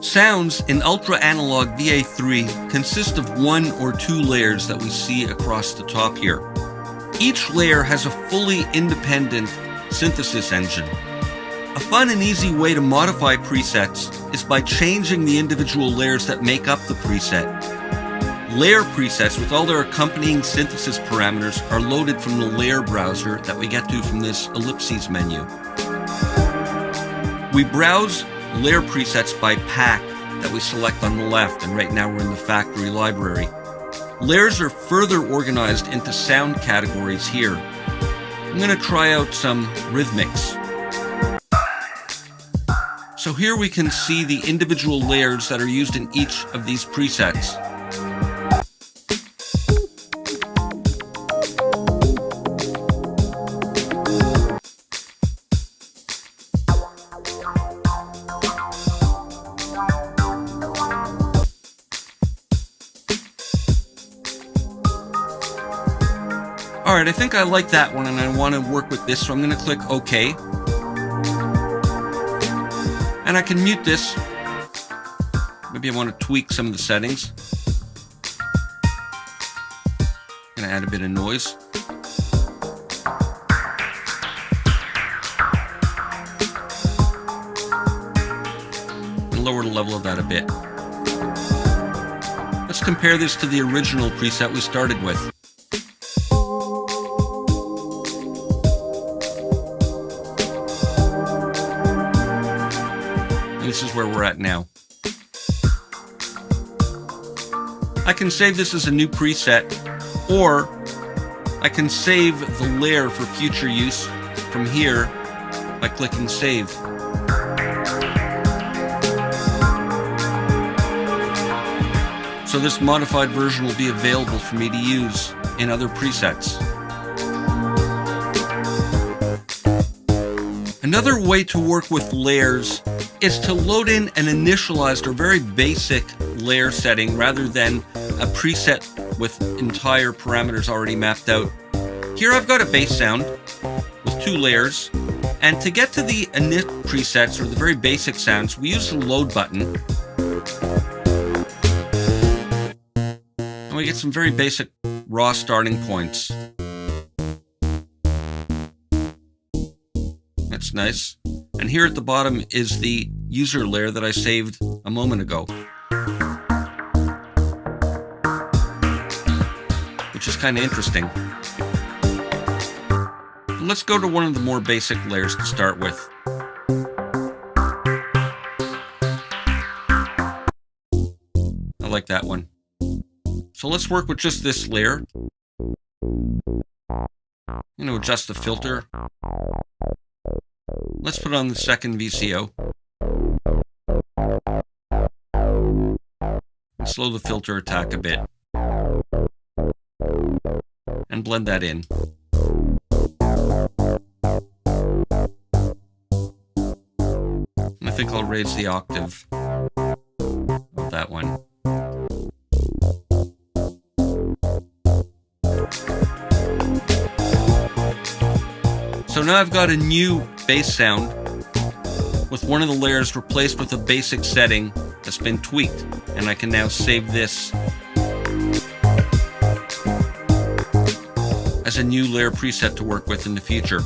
Sounds in ultra-analog VA-3 consist of one or two layers that we see across the top here. Each layer has a fully independent synthesis engine. A fun and easy way to modify presets is by changing the individual layers that make up the preset. Layer presets with all their accompanying synthesis parameters are loaded from the layer browser that we get to from this ellipses menu. We browse layer presets by pack that we select on the left, and right now we're in the factory library. Layers are further organized into sound categories here. I'm going to try out some rhythmics. So here we can see the individual layers that are used in each of these presets. Alright, I think I like that one and I want to work with this, so I'm going to click OK. And I can mute this. Maybe I want to tweak some of the settings. I'm going to add a bit of noise. And lower the level of that a bit. Let's compare this to the original preset we started with. This is where we're at now. I can save this as a new preset, or I can save the layer for future use from here by clicking Save. So this modified version will be available for me to use in other presets. Another way to work with layers is to load in an initialized or very basic layer setting rather than a preset with entire parameters already mapped out. Here I've got a bass sound with two layers, and to get to the init presets or the very basic sounds, we use the load button. And we get some very basic raw starting points. That's nice. And here at the bottom is the user layer that I saved a moment ago, which is kind of interesting. Let's go to one of the more basic layers to start with. I like that one. So let's work with just this layer. I'm going to adjust the filter. Let's put on the second VCO. And slow the filter attack a bit. And blend that in. And I think I'll raise the octave of that one. So now I've got a new bass sound with one of the layers replaced with a basic setting that's been tweaked, and I can now save this as a new layer preset to work with in the future.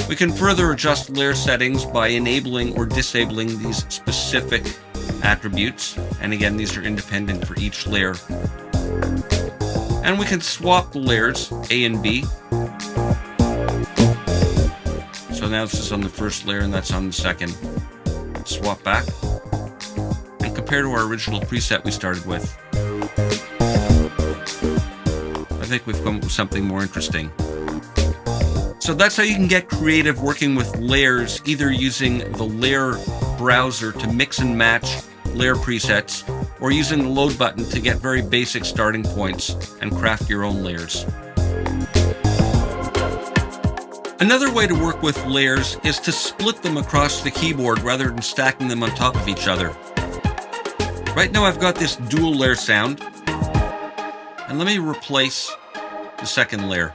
We can further adjust layer settings by enabling or disabling these specific attributes, and again, these are independent for each layer. And we can swap the layers A and B. So now this is on the first layer and that's on the second. Swap back and compare to our original preset we started with. I think we've come up with something more interesting. So that's how you can get creative working with layers, either using the layer browser to mix and match layer presets, or using the load button to get very basic starting points and craft your own layers. Another way to work with layers is to split them across the keyboard rather than stacking them on top of each other. Right now I've got this dual layer sound, and let me replace the second layer.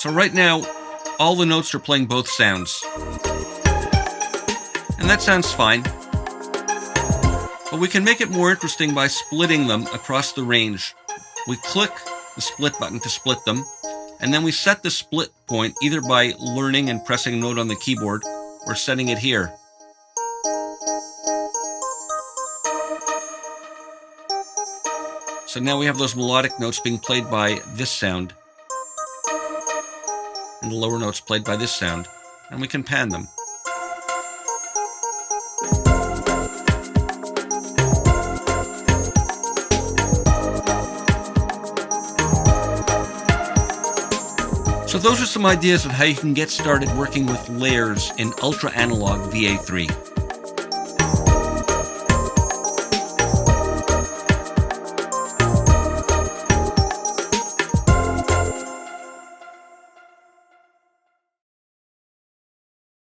So right now, all the notes are playing both sounds. And that sounds fine. But we can make it more interesting by splitting them across the range. We click the split button to split them, and then we set the split point either by learning and pressing a note on the keyboard or setting it here. So now we have those melodic notes being played by this sound, and the lower notes played by this sound, and we can pan them. So those are some ideas of how you can get started working with layers in ultra analog VA-3.